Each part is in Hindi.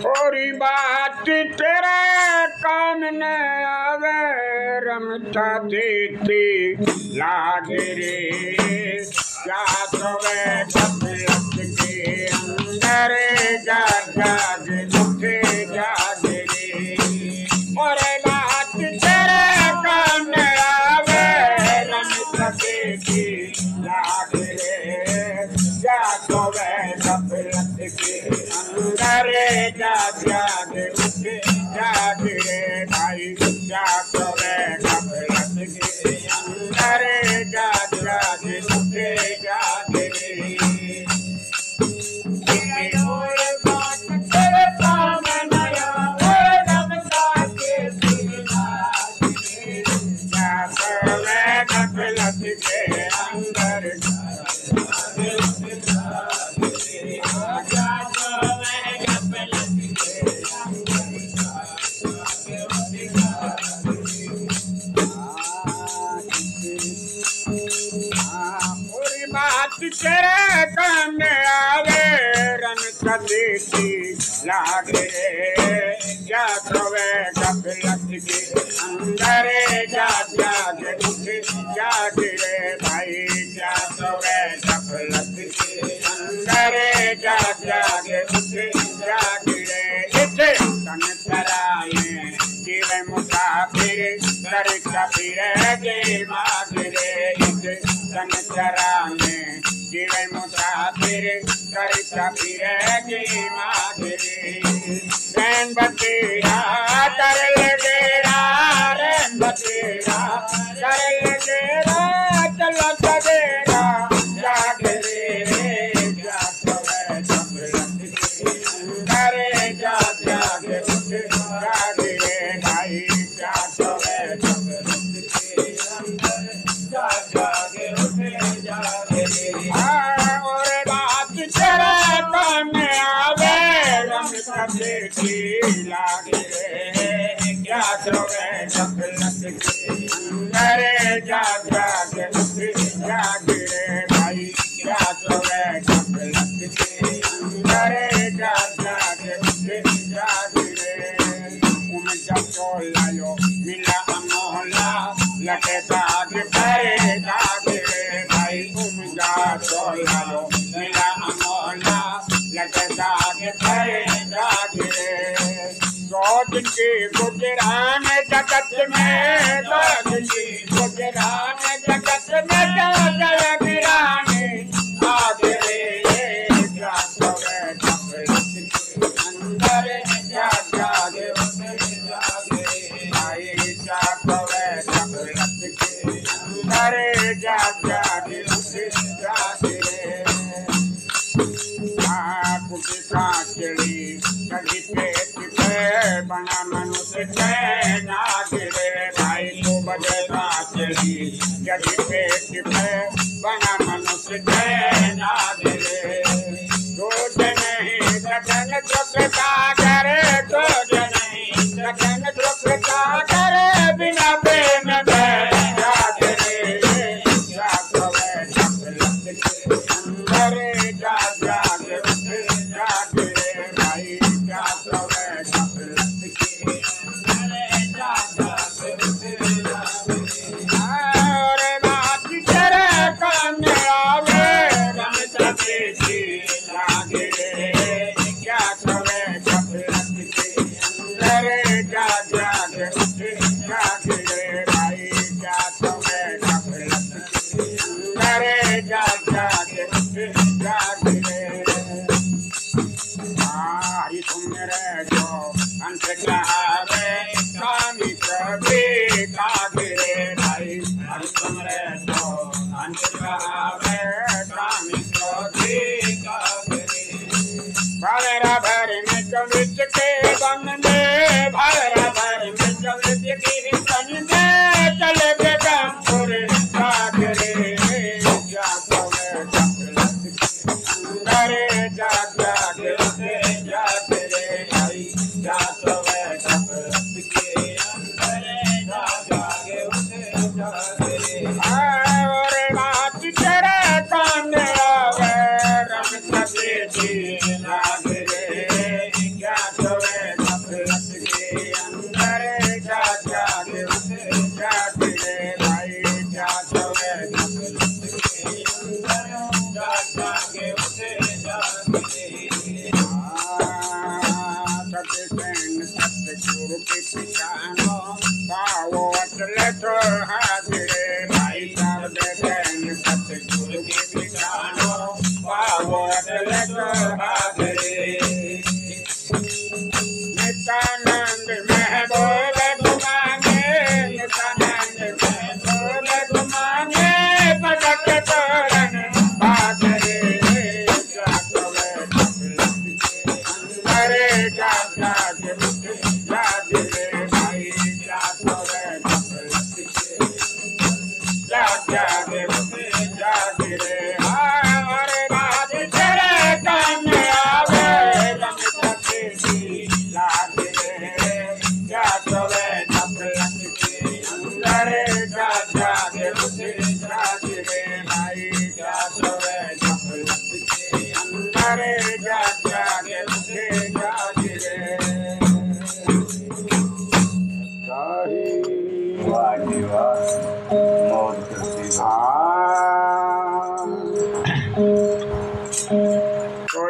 थोड़ी बात तेरे काम न आवे रमता देती लागे रे क्या तो वे गफलत के अंदर जाग जाग उठे जाग रे और बात तेरे काम न आवे रमता देती लागे रे क्या तो वे गफलत के अंदर जाग जाग उठे जाग रे भाई जाग रे गफलत के अंदर जाग जाग उठे जाग रे और बात तेरे काम न आवे रमता के जाग रे गफलत के अंदर तेरे काम आवे रन देती लागे रे क्या वे गफलत के अंदर जाग जाग उठे जाग रे भाई क्या वे गफलत के अंदर जाग जाग उठे जाग रे इसे तन कराए जीवे मुसाफिर कर कबीर के माग रे इसे तन कराए जीवे मुसाफिर कर कबीर के माग रे रैन बतेरा कर लगेरा रैन बतेरा कर लगेरा चल सवेरा जाग रे जाग वे गफलत के अंदर जाग जाग उठे जाग रे भाई जाग वे गफलत के अंदर जाग जाग उठे जाग रे और बात तेरे काम आवे रमता देती लागे रे क्या वे गफलत के अंदर जाग जाग उठे जाग रे भाई क्या वे गफलत के अंदर जाग जाग उठे जाग रे जब चोलायो मिला अमोला लगे दाग परे दाग रे भाई जा चोलायो मिला अमोला लगे दाग परे दाग रे दो दिन की गुजरान जगत में दो दिन की गुजरान जगत में जय वीरानी आग रे जाग वे गफलत के अंदर जाग जाग उठे जाग रे भाई जाग वे गफलत के अंदर जाग जाग उठे जाग रे कुछ कांचड़ी कभी पेट पे बना मनुष्य के नाग रे भाई को बजे कांचड़ी कभी पेट पे बना मनुष्य के नाग रे रोज नहीं लगन दुखता करे रोज नहीं लगन दुखता करे बिना प्रेम में जाग रे जाग वे गफलत के अंदर जाग जाग उठे जाग रे भाई जाग वे गफलत के अंदर जाग जाग उठे जाग रे और बात तेरे काम आवे रमता देती लागे रे क्या वे गफलत के अंदर जाग जाग उठे जाग रे भाई जाग वे गफलत के अंदर जाग जाग उठे जाग रे हरि तुम रे जो अंत चाहे स्वामी कभी काग रे भाई हरि तुम रे जो अंत चाहे स्वामी कभी काग रे भरा भर में कविच के बन में भरा भर में कविच की बन में चले बेगमपुर काग रे जाग वे गफलत के अंदर जाग जाग उठे जाग रे भाई जाग वे गफलत के अंदर जाग जाग उठे जाग रे और बात तेरे काम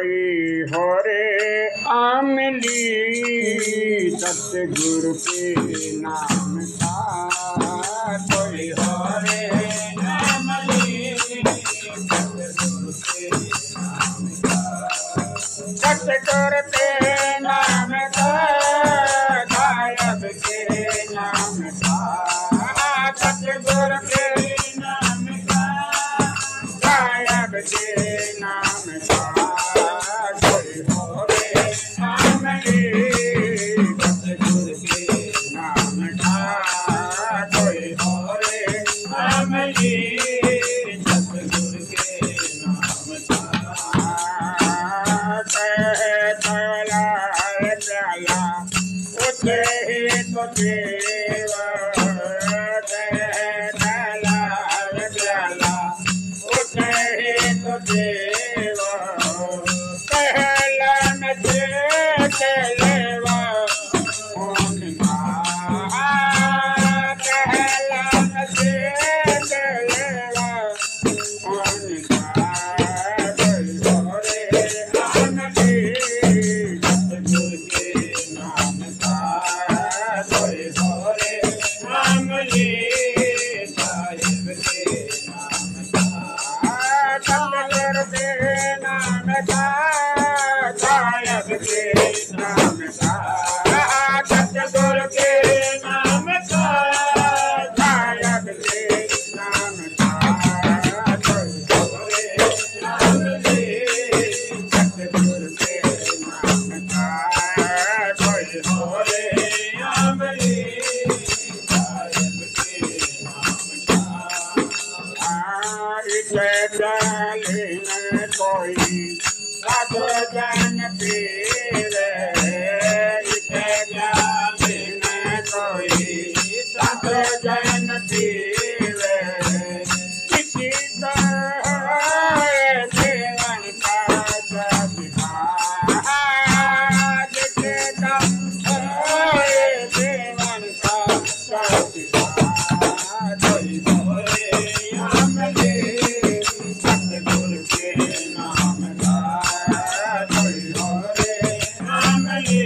कोई हो रे आमली सतगुरु के नाम का कोई हो रे आमली सतगुरु के नाम का सतगुरु के नाम का गायब के नाम का सतगुरु के नाम का गायब के नाम का कोई हो रे आमली सतगुरु के नाम का कोई हो रे आमली सतगुरु के नाम का प्याला उठे तो देवा प्याला उठे तो देवा पहला न चलेवा पहला न चलेवा कोई साधु जन पीरे इसे ज्ञान कोई साधु जन पीरे किसी जीवन का सदिखा जिसे जीवन का सदिखा कोई बोले आमले सतगुरु के नाम का कोई हो रे आमले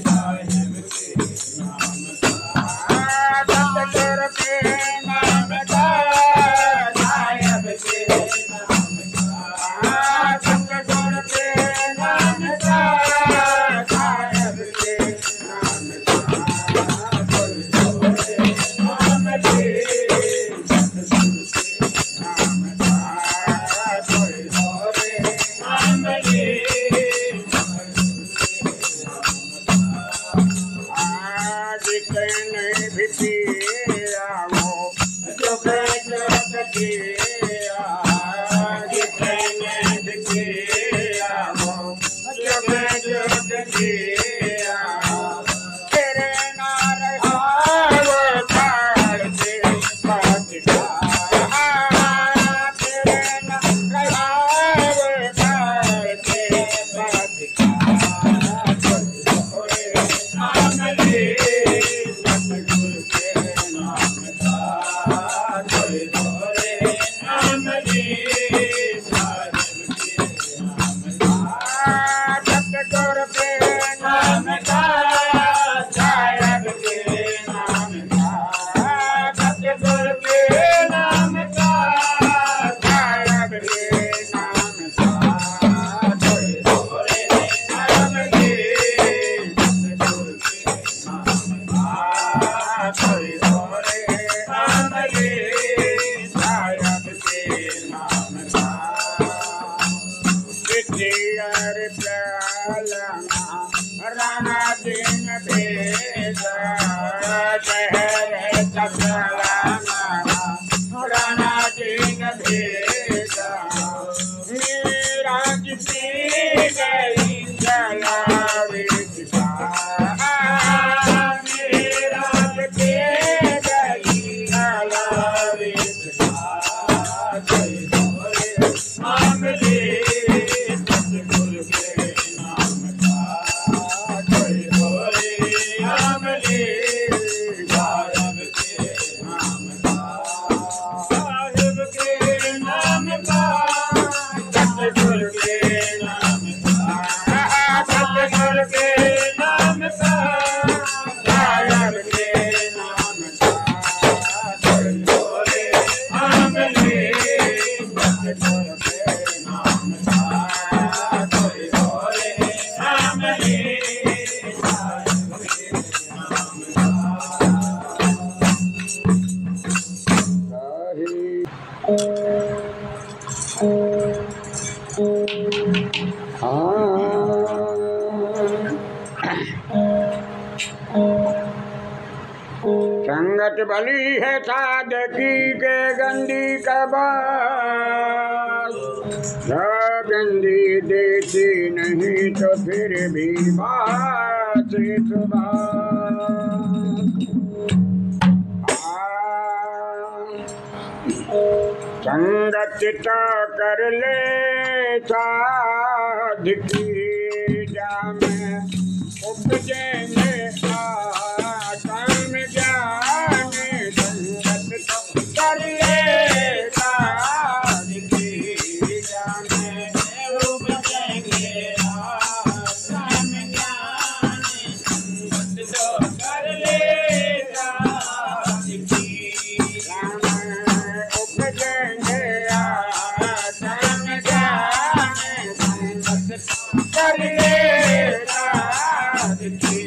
साहिब के नाम का सतगुरु के नाम का साहिब के नाम का सतगुरु के नाम का साहिब के नाम का कोई हो रे आमले सतगुरु के नाम का कोई हो रे आमले आज कहने भी पिया वो जो किया आज कहने भी पिया वो जो किया तेरे नार वो तार से बात का तेरे नार वो तार से बात का कोई हो रे आमले सतगुरु के नाम का कोई हो रे आमले साहिब के नाम का सतगुरु के नाम का साहिब के नाम का सतगुरु के नाम का साहिब के नाम का कोई हो रे आमले सतगुरु के नाम का कोई हो रे आमले साहिब के नाम का यार प्यालना राना दिन भेजा शहर चलाना राना दिन भेजा मेरा किसी गई चलावे मेरा किसी गई चलावे आमले सतगुरु के नाम का कोई हो रे आमले साहिब के नाम का साहिब के नाम का सतगुरु के नाम संगत भली है साधकी के गंदी कबार, गंदी देती नहीं तो फिर भी बात सुबह। संगत तो कर ले साधकी जामे उपजेंगे आत्म ज्ञान। संगत तो कर ले साधकी जामे उपजेंगे आत्म ज्ञान। संगत तो कर ले साधकी जामे उपजेंगे आत्म ज्ञान। संगत कर ले साधकी।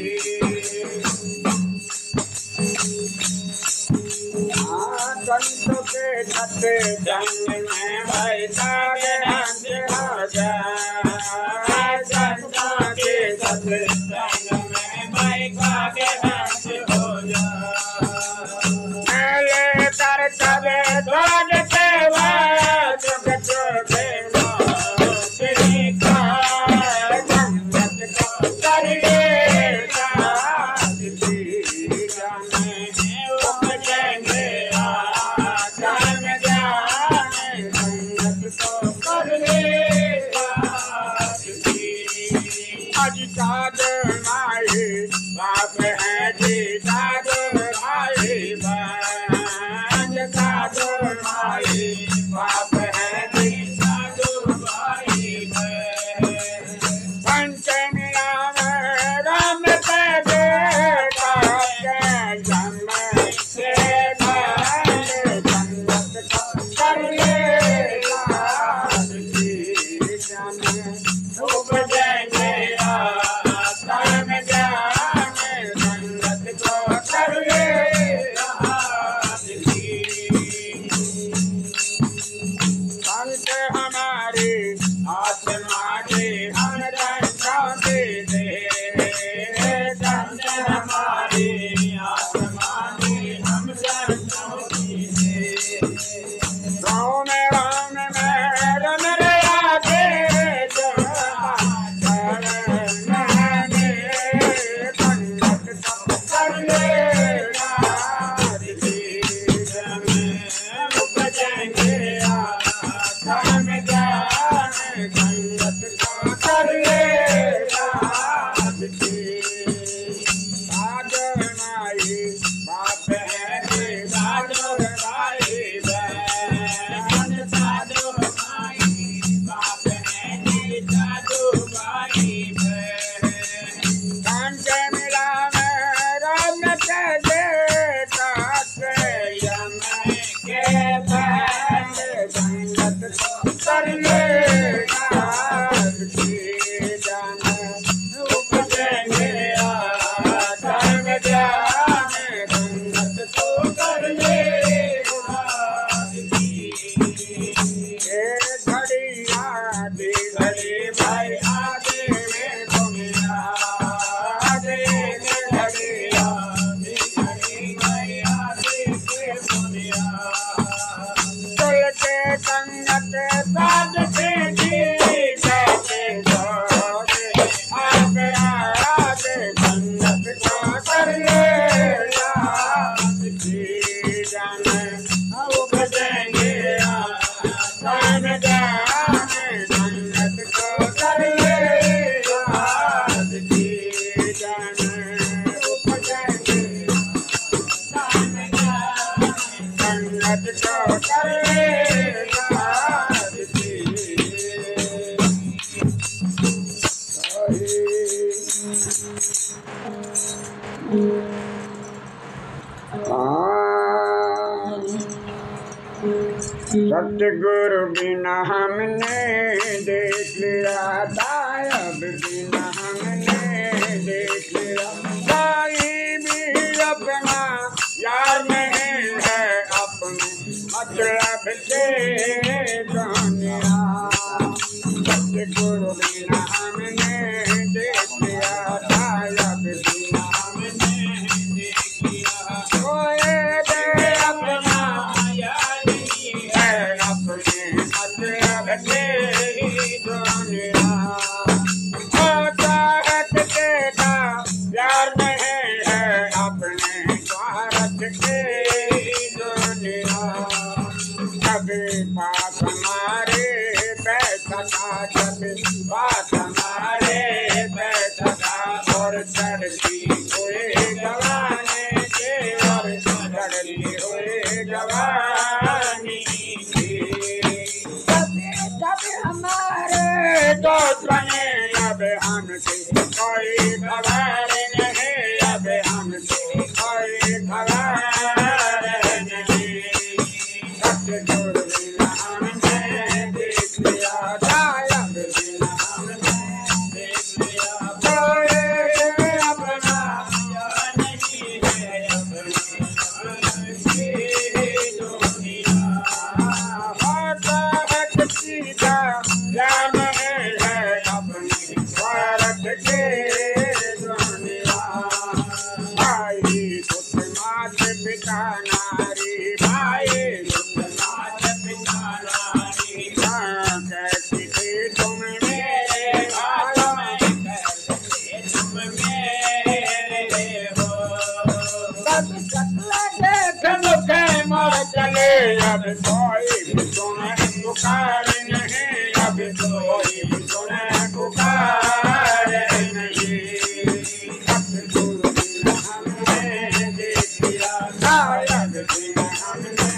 संतों के छठे जंग में बैठा रंग हो जाए। संतों के छठे जंग में बैठा रंग हो जाए। कर तबे ध्वज के बाद जगत के मोती का संगत को कर ले साधकी जाने उपजेंगे आत्म ज्ञान। संगत को कर ले साधकी। आज साधु माई बाप है जी साधु भाई बहन। साधु माई बाप है जी साधु भाई बहन। पंचमी राम राम के बेटा के जन्म से संगत को कर ले साधकी जाने उपजेंगे आत्म ज्ञान। संगत को कर ले साधकी। संत हमारी आत्मा के हम रक्षा दे दे। संत हमारी आत्मा के हम रक्षा दे दे। राम राम रम रे आगे संगत को कर ले साधकी जाने उपजेंगे आत्म ज्ञान। संगत को कर ले साधकी। साधु माई बाप है जी साधु भाई बहन। साधु माई बाप है जी साधु भाई बहन। पंचमी राम राम के बेटा के यम के बहन। संगत को कर ले साधकी जाने उपजेंगे आत्म ज्ञान। संगत को कर ले साधकी। ये घड़ी आदि घड़ी भाई आगे में दुनिया आगे घड़ी आदि घड़ी भाई आगे के दुनिया। तुल के संगत साध के जी कहते जोगे आगे आगे। संगत को कर ले साधकी जाने उपजेंगे आत्म ज्ञान। संगत को कर ले साधकी जाने उपजेंगे आत्म ज्ञान। संगत को कर ले साधकी। बिना हमने देख लिया था, अब बिना हमने देख लिया। कोई भी अपना यार नहीं है अपने मतलब के दुनिया। सतगुरु बिना हमने देख लिया था, अब बिना हमने देख लिया। कोई भी अपना यार नहीं है अपने मतलब के दुनिया। होता है किसी का यार नहीं है अपने स्वार्थ के दुनिया। कभी बात हमारे पैसा का, कभी बात हमारे पैसा का, और चढ़ती हुए जवानी के, और चढ़ती हुए जवानी की। कभी हमारे दोस्त बने, अब हमसे कोई खबर नहीं, अब हमसे कोई खबर नहीं। सतगुरु बिना हमने देख लिया था, अब बिना हमने देख लिया। कोई अपना यार नहीं है अपने की दुनिया। होता है किसी का यार नहीं है अपने स्वार्थ के दुनिया। भाई दुख मात पिता नारी, भाई दुख मात पिता नारी। कैसी थी तुम मेरे भाई, कैसी तुम मेरे हो। कभी सकला देख मुझे मर चले, अब कोई भी सुने पुकार नहीं, अब कोई भी सुने पुकार नहीं। सतगुरु बिना हमने देख लिया था, अब बिना हमने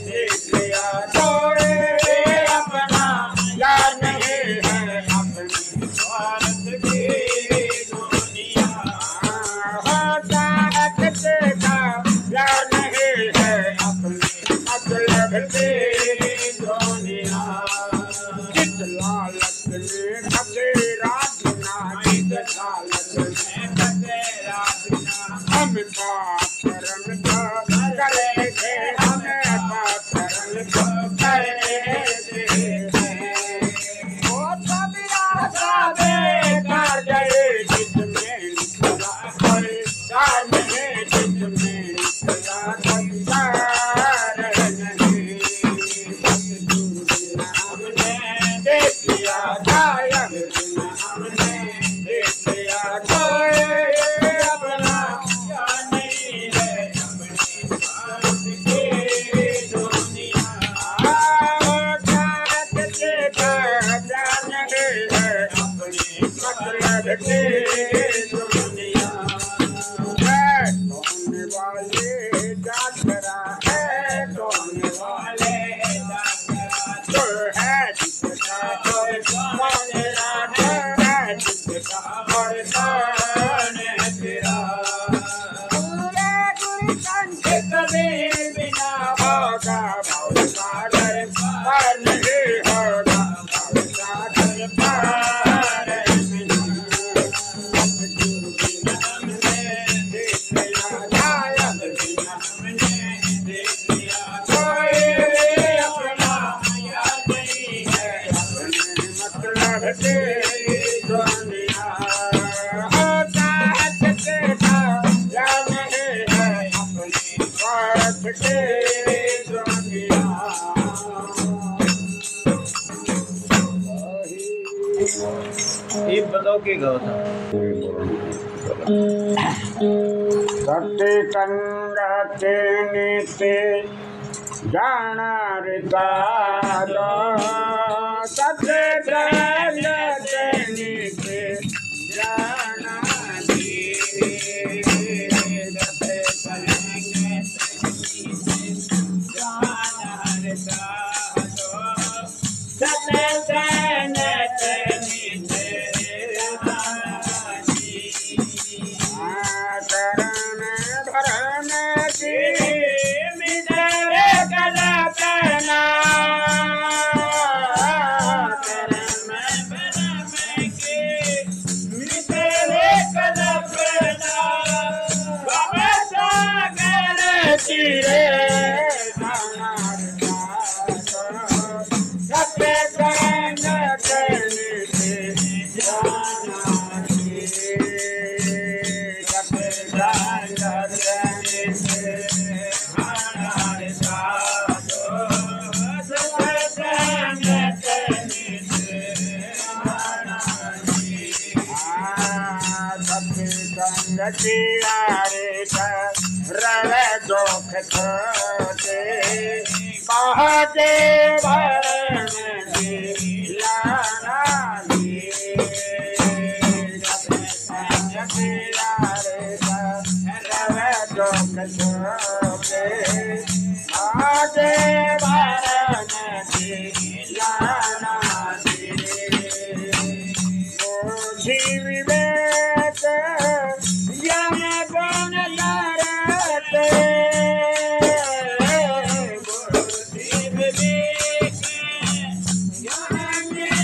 देख लिया। कोई अपना यार नहीं है अपने स्वार्थ की दुनिया। होता है किसी का यार नहीं है अपने मतलब की दुनिया। किस लालच में फंसे राजना, किस लालच में फंसे राजना। हम पाप कर्म तो करे थे, हमें पाप कर्म तो करे थे। वो कबीरा साबे कर गए जिसमें निकला कोई यार नहीं, जिसमें निकला कोई यार नहीं। सतगुरु बिना हमने देख लिया था, अब बिना हमने देख लिया। कोई अपना यार नहीं है अपने स्वार्थ की दुनिया। होता है किसी का यार नहीं है अपने मतलब की दुनिया। है कौन वाले जागरा, है कौन वाले जागरा। तो है जिसका और कौन है, जिसका और कौन तेरा। पूरे गुरु कंठ कबीर बिना होगा भव सागर पार नहीं होगा, भव सागर पार नहीं। सतगुरु बिना हमने देख लिया था, अब बिना हमने देख लिया। कोई अपना यार नहीं है अपने मतलब की दुनिया। होता है किसी का यार नहीं है अपने स्वार्थ की दुनिया। एक बताओ के गाओ था। सत्य संगते नीते जाणार तारो, सत्य संगते नीते जानारी। सत्य संगते जाणार तारो, सत्य संगते नीते जानारी। करण भरण की मित्र कला पहना, सचियारे रवे दुख छोटे कहते भरण लाना रवे दुख छोटे कहते भरण लाना विवेक ज्ञान गुण लरते बुद्धि विवेक ज्ञान गुण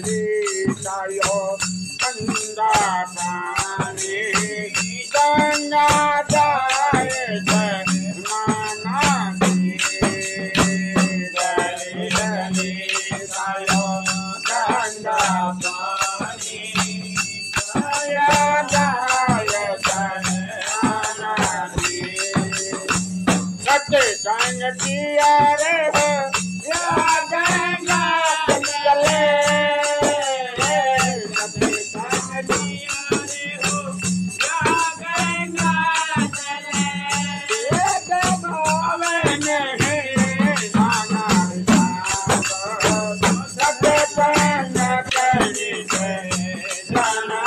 तायो गंगा पानी गंगा जाए माना तायो गंगा पानी सत्य संग किया रे या गंगा चले सत्य संग किया रे हो या गंगा चले ये गंगा नहीं माना सत्य संग करी जाना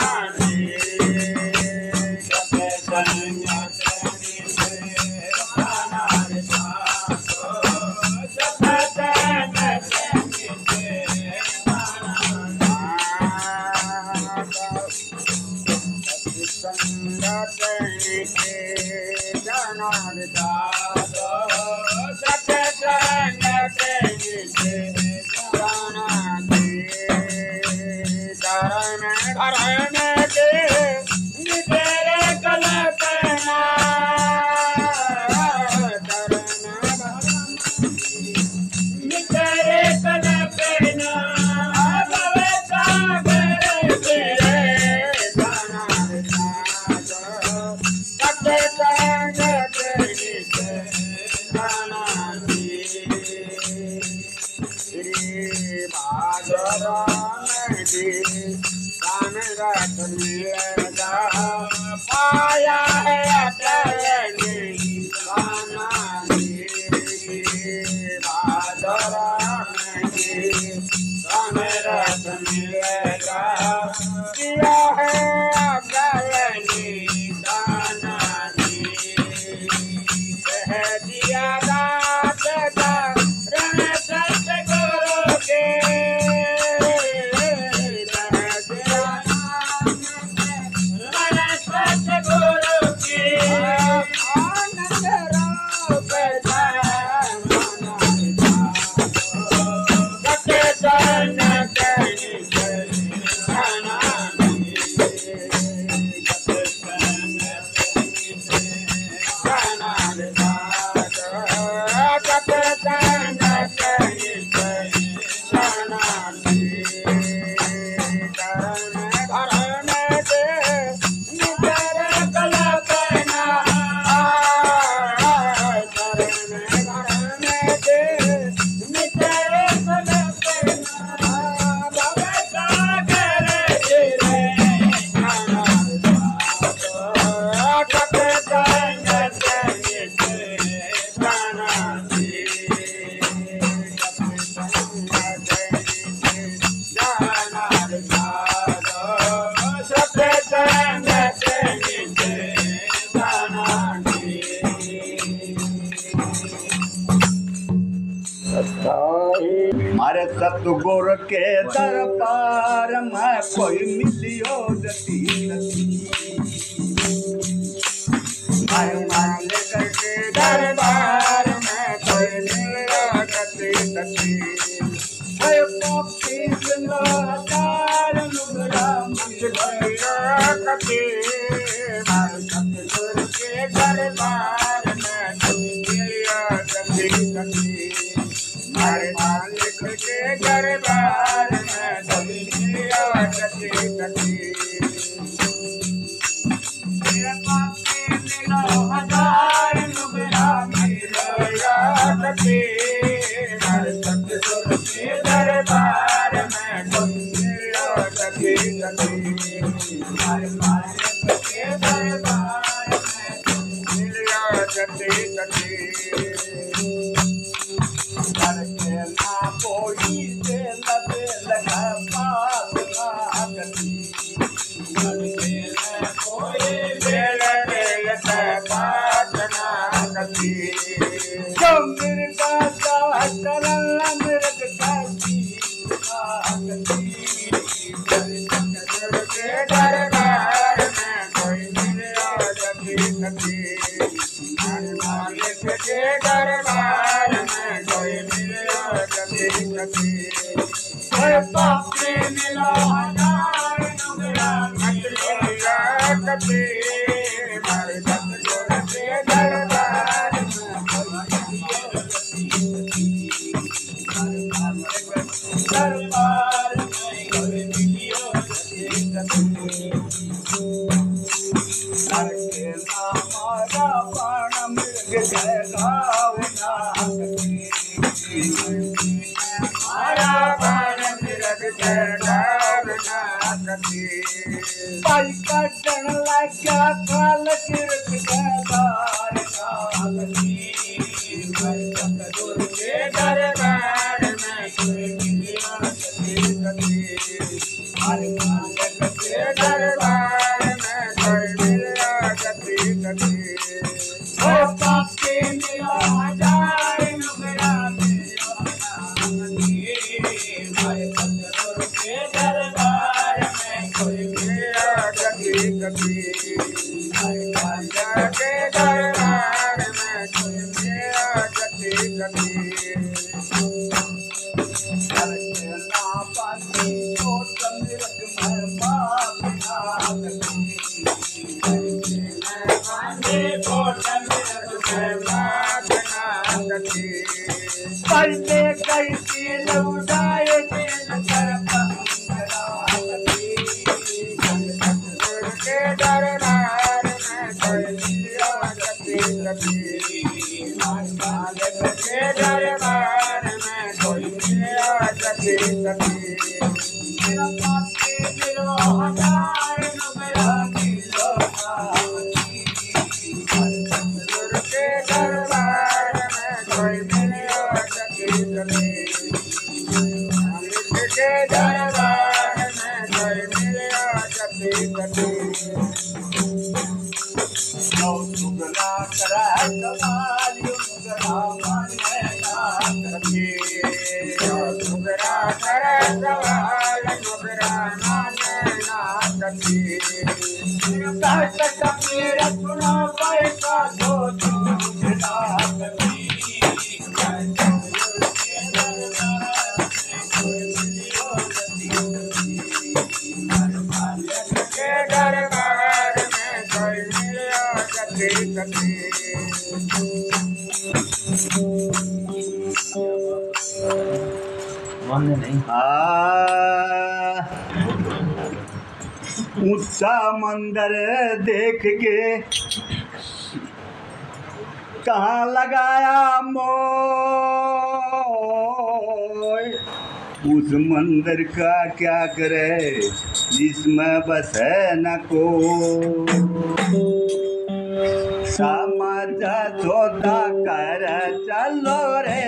सत्य संग पाया है किया है दिया रात रण सतगुरु के मारे सतगुर के दरबार में कोई मिलियो गति मारे मालिक के दरबार में कोई मिलियो गति पक्षी हजार लुगरा गति मारे सतगुर के दरबार में कोई मिलियो गति हमारे मालिक के दरबार में सभी गति हजार लुगरा गति हमारे सतगुर के दरबार में सभी गति हमारे मालिक के दरबार में गति कोई से लगे लगा पास गति कोई बेल बेल से पातना गति जो मिर्गा का करल मिर्ग का गति के दरबार में कोई मिलियो गति मालिक के दरबार में कोई मिलियो गति ऊंचा मंदिर देख के कहाँ लगाया मोय, उस मंदिर का क्या करे जिसमें बस है न को। समझ सोता कर चलो रे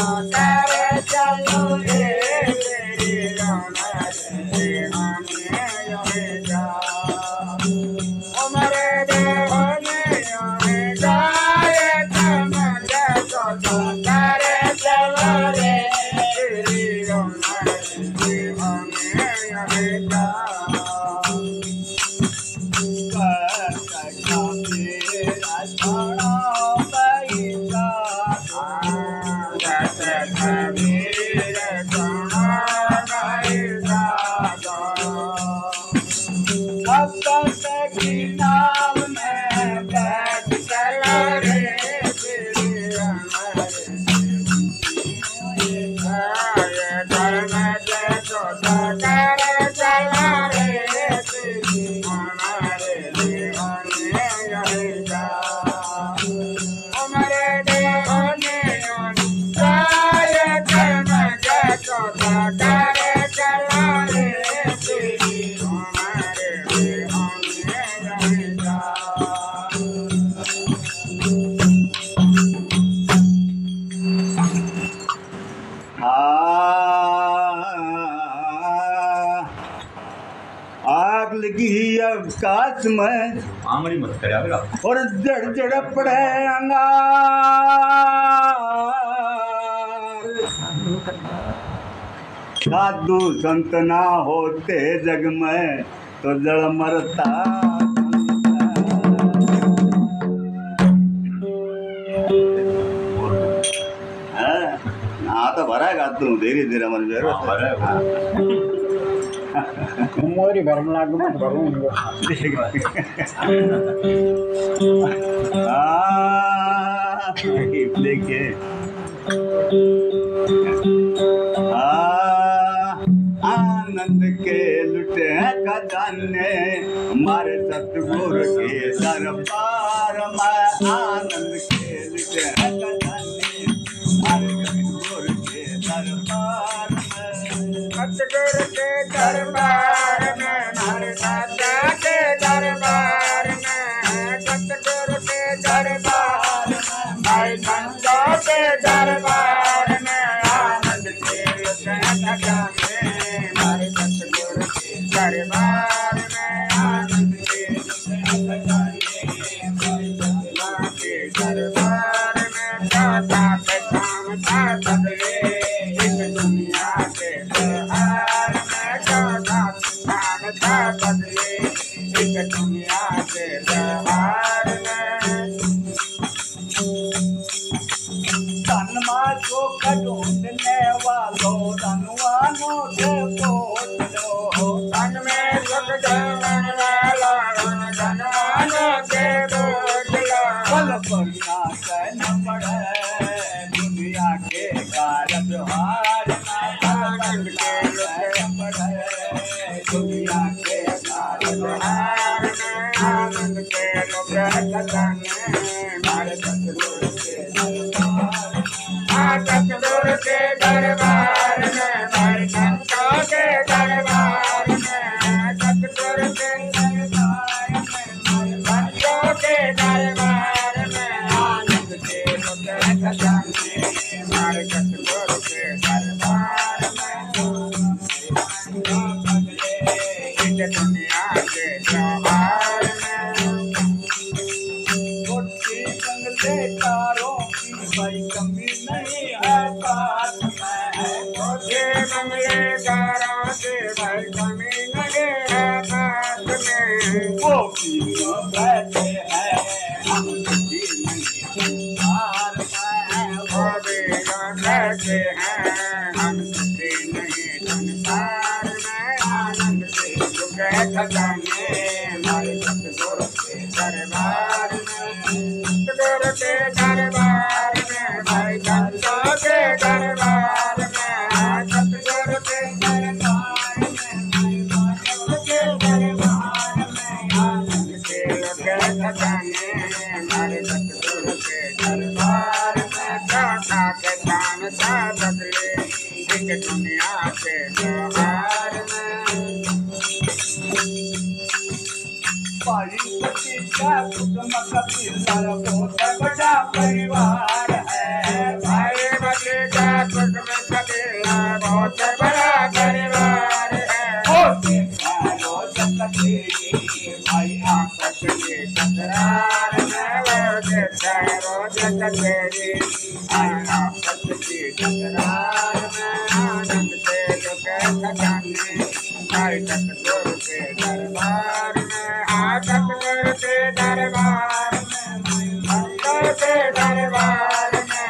करे चलो रे तेरी रौनक से हमें हमें जा हमारे देवने हमें जाए चमक तो करे चलो रे तेरी रौनक से हमें हमें जा आग लगी आकाश में आंगली मत करे और जड़ जड़ पड़े अंगार साधु संत ना होते जग में तो जड़ मरता हाँ तो भरा गा तू धीरे धीरे मन मोरी भरम लागू मत भरूंगा देखिए आनंद के लुटे खजाने हमारे सतगुरु के दरबार में आनंद के लुटे खजाने हमारे सतगुरु के दरबार में सतगुरु के दरबार में हमारे दादा के दरबार में सतगुरु के दरबार में भाई संतों के दरबार में आनंद के लुटे खजाने हमारे सतगुरु के दरबार में आनंद के लुटे खजाने हमारे सतगुरु के दरबार में दाता पे काम था बदले इस दुनिया के व्यवहार में दाता काम था बदले इस दुनिया के व्यवहार में धनमा को ढूंढने वालों धनवानों से पूछ लो धन में सुख देने वाला धनवानों से पूछ लो फल पड़ना कहना पड़े दुनिया के कार्य व्यवहार आनंद के लुटे पड़े दुनिया के कार्य व्यवहार आनंद के लुटे खजाने हमारे सतगुरु के दरबार सतगुरु के दरबार में हमारे संतों के दरबार में सतगुरु के दरबार में हमारे संतों के दरबार में आनंद के लुटे खजाने हमारे सतगुरु के दरबार में इस दुनिया के त्योहार में छोटी जंगले तारों की भाई कमी नहीं है बात में छोटे बंगले तारों से भाई कमी नहीं है बात में वो पीछे बैठे हैं हम भी नहीं संसार में वो भी बैठे हैं हम भी नहीं संसार में आनंद से लुटे खजाने हमारे सतगुरु के दरबार में सतगुरु के दरबार में भाई संतों के दरबार में सतगुरु के दरबार में भाई संतों के दरबार में आनंद के लुटे खजाने हमारे सतगुरु के दरबार में दाता के दान सा बदले इस दुनिया के त्योहार में पाली पति का कुटुंब का पिल्लर बहुत बड़ा परिवार है भाई भतीजा सुख में कबीरा बहुत बड़ा परिवार है रोज कतेरी भाई आपस की तकरार में वो देखता है रोज कतेरी भाई आपस की तकरार में आनंद से लुके खजाने भाई सतगुरु के दरबार में सतगुरु के दरबार में संतों के दरबार में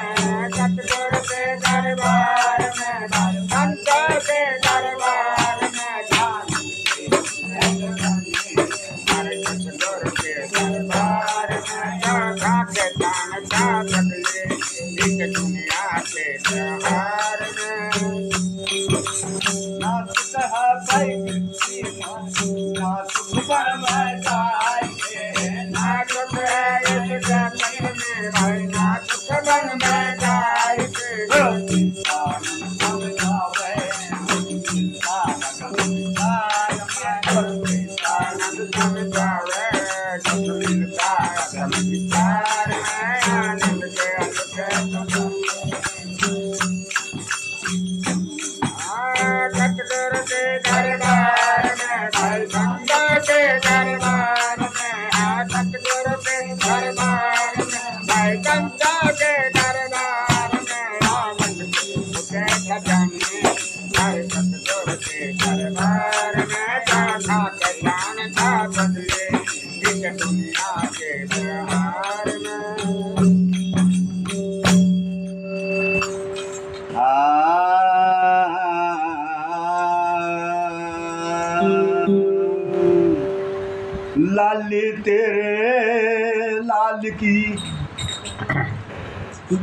सतगुरु के दरबार में संतों के दरबार में सतगुरु के दरबार में के दान का बदले इस दुनिया के त्योहार में ना सुख भाई ना सुख बनवाए ना सुख है इस जगत में भाई ना सुख बनवाए सतगुरु के दरबार में भाई गंगा के दरबार में सतगुरु के दरबार में भाई गंगा के दरबार में के खजाने भाई सतगुरु के दरबार में दाता के दान था बदले इस दुनिया के व्यवहार में लाली तेरे लाल की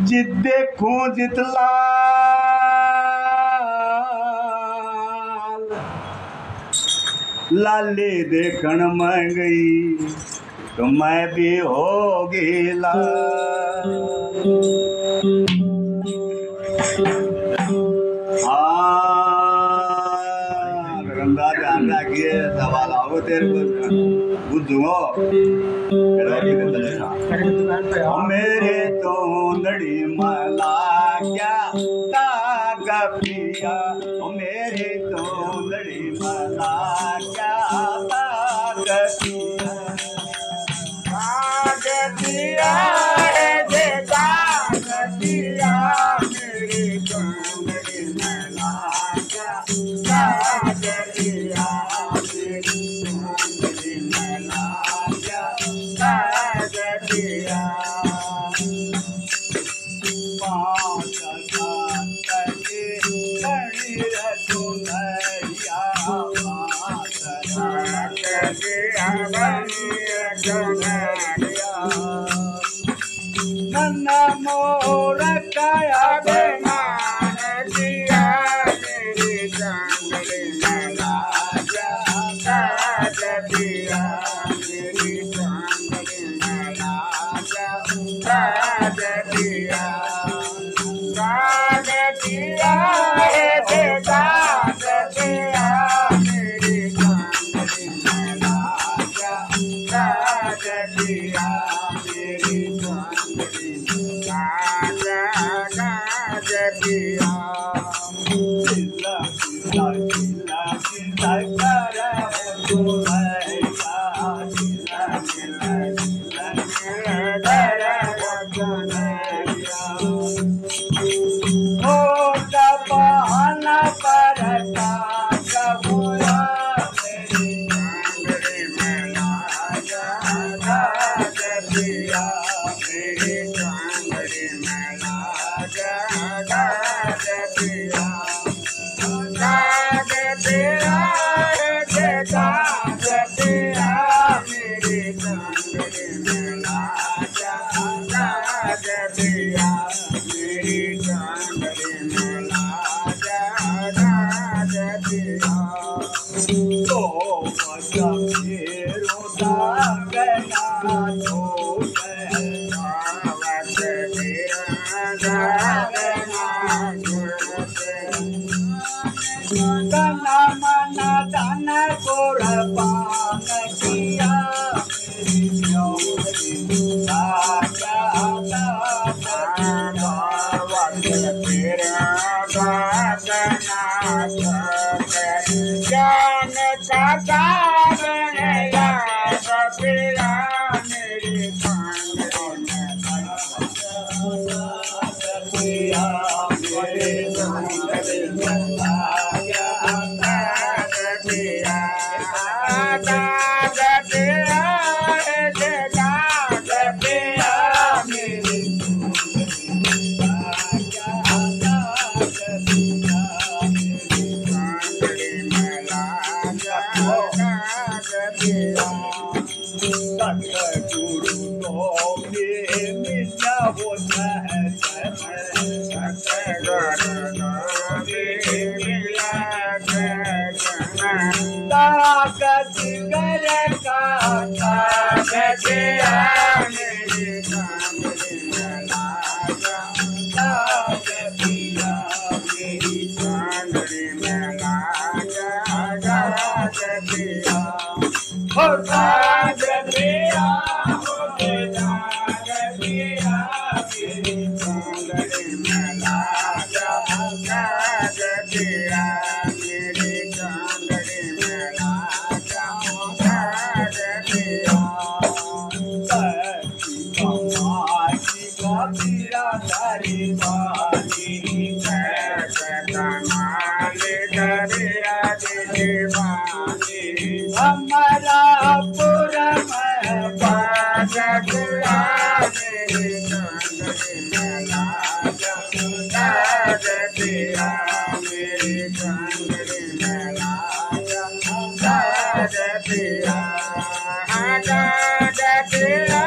जिद देखूं जित लाल लाली देखण मैं गई तो मैं भी होगी लाल गंदा ध्यान रखिए सवाल आओ तेरे को बुझो मेरे तो नड़ी मला क्या ताग पिया मेरे तो नड़ी मला क्या ताग पिया ताग पिया है जे ताग पिया मेरे तो नड़ी मला क्या ताग पिया मेरी सुंदरी मला क्या ताग पिया पाँच के शरीर सुनैया पाँच पिया बनिए कन्हैया नन्ना मोर काया बिना पिया मेरी सुंदरी मला क्या ताग पिया मेरी सुंदरी मला क्या ताग पिया ताग पिया है जे ताग पिया मेरी सुंदरी मला क्या ताग पिया मेरी सुंदरी ताग पिया चिल्ला चिल्ला चिल्ला चिल्ला करा सुनैया चिल्ला चिल्ला चिल्ला हो बहाना परता कबूला मेरी सुंदरी मला ताग पिया मेरी सुंदरी मला ताग पिया ताग पिया है जे ताग कांगड़े में लाया कागतिया कागतिया कागतिया मेरी कांगड़ी में लाया कागतिया सतगुरु तो मिला होता है ताकत कर का कागतिया मेरी कांगड़ी में लाया ताकतिया मेरी कांगड़ी में लाया कागतिया हो कागतिया कागतिया मेरी कांगड़ी में लाया कागतिया मेरी कांगड़ी में लाया कागतिया कबीरा तारी बानी हमारा पुरम कागतिया मेरी कांगड़ी में लाया कागतिया मेरी कांगड़ी में लाया कागतिया कागतिया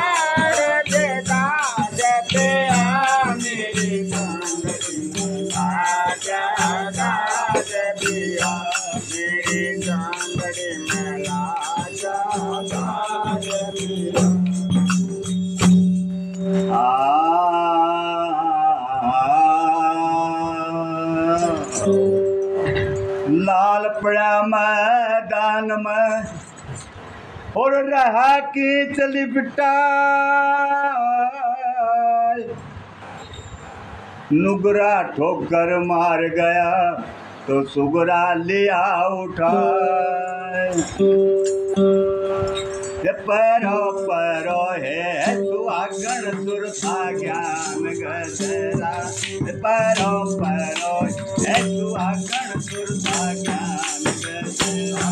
कागतिया मेरी कांगड़ी में लाया कागतिया मेरी कांगड़ी में लाया कागतिया लाल पड़ा मैदान में और रहा कि चली बिटा नुगरा ठोकर मार गया तो सुगरा लिया उठा पैरो पैरो है सुहागण सुरता ज्ञान गजरा पैरो पैरो है सुहागण सुरता ज्ञान गजरा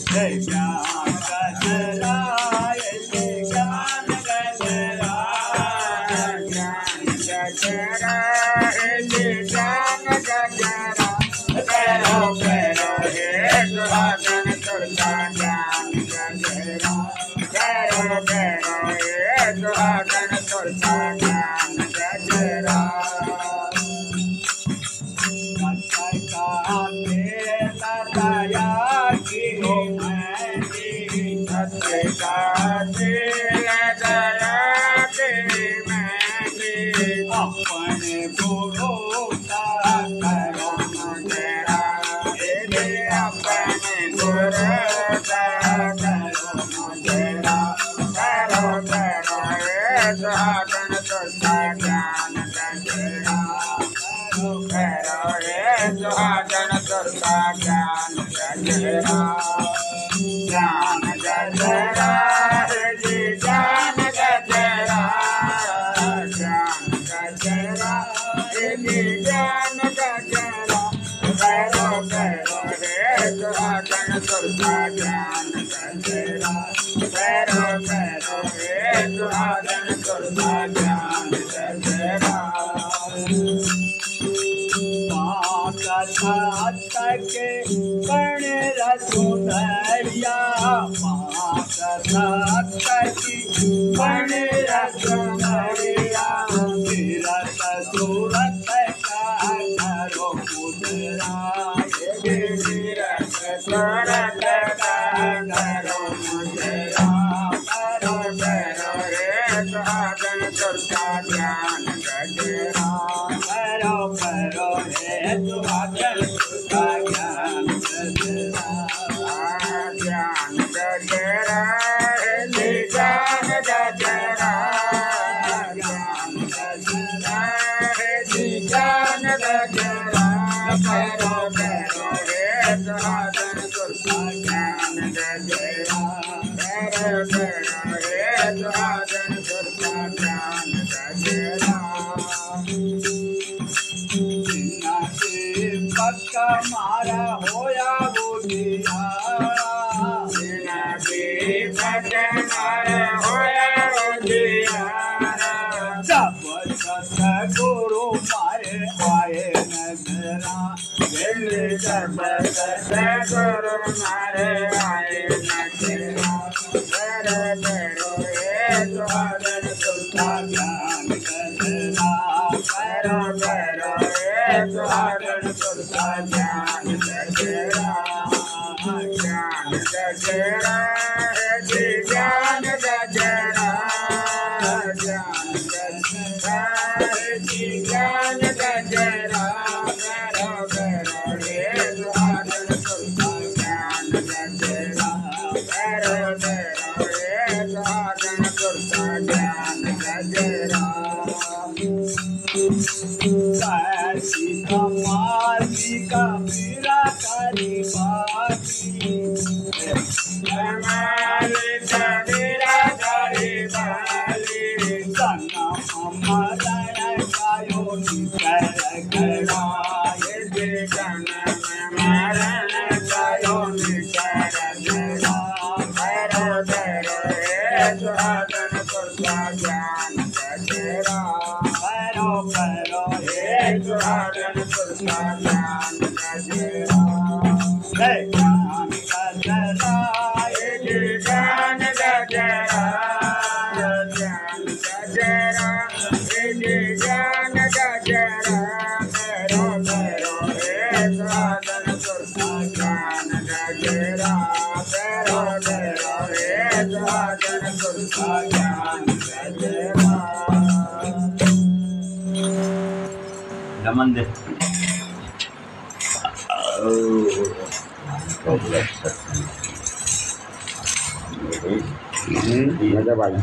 ज्ञान गजरा ज्ञान गजरा ज्ञान गजरा ज्ञान गजरा पैरो पैरो हे सुहागण सुरता ज्ञान गजरा पैरो पैरो हे सुहागण सुरता ज्ञान गजरा अपने गुरु का करम तेरा अपने गुरु का करम तेरा करो करो हे सुहागण सुरता ज्ञान गजरा करो करो हे सुहागण सुरता ज्ञान गजरा ज्ञान गजरा जी ज्ञान गजरा ज्ञान गजरा जी ज्ञान गजरा करो करो हे सुहागण सुरता ज्ञान गजरा करो करो हे सुहागण सुरता ज्ञान गजरा कथा तक कण रसुंदरिया कथा तक कण रसुंदरिया तीरथ सूरत का करो मुद्रा तीरथ सूरत का करो मुद्रा करो करो हे सुहागण सुरता ज्ञान गजरा करो करो हे सुहागण सुरता ज्ञान गजरा ज्ञान गजरा ज्ञान गजरा ज्ञान गजरा ज्ञान गजरा करो करो हे सुहागण सुरता ज्ञान गजरा करो करो हे सुहागण सुरता ज्ञान गजरा पक्का मारा होया बुधिया जब सतगुरु मारे आए नजरा जब सतगुरु मारे आए नजरा करो ये सुहागन सुल्ता ज्ञान करना करो ये सुहागन सुल्ता ज्ञान गजरा ज्ञान गजरा जी ज्ञान गजरा ज्ञान गजरा जी ज्ञान गजरा करो ये सुहागन सुल्ता ज्ञान गजरा करो ये सुहागन सुल्ता ज्ञान गजरा कैसी कमाली का मेरा करी बाकी कमाली कबीरा गरीबाली सना हमारा गायो निकर गड़ा यदि जन्म मरण कायो निकर गड़ा करो ये सुहागन सुल्ता ज्ञान गजरा करो ये सुहागन सुल्ता ज्ञान गजरा ज्ञान गजरा ज्ञान गजरा ज्ञान गजरा ज्ञान गजरा करो ये सुहागन सुल्ता ज्ञान गजरा करो ये सुहागन सुल्ता ज्ञान गजरा नमन दे मजा भाई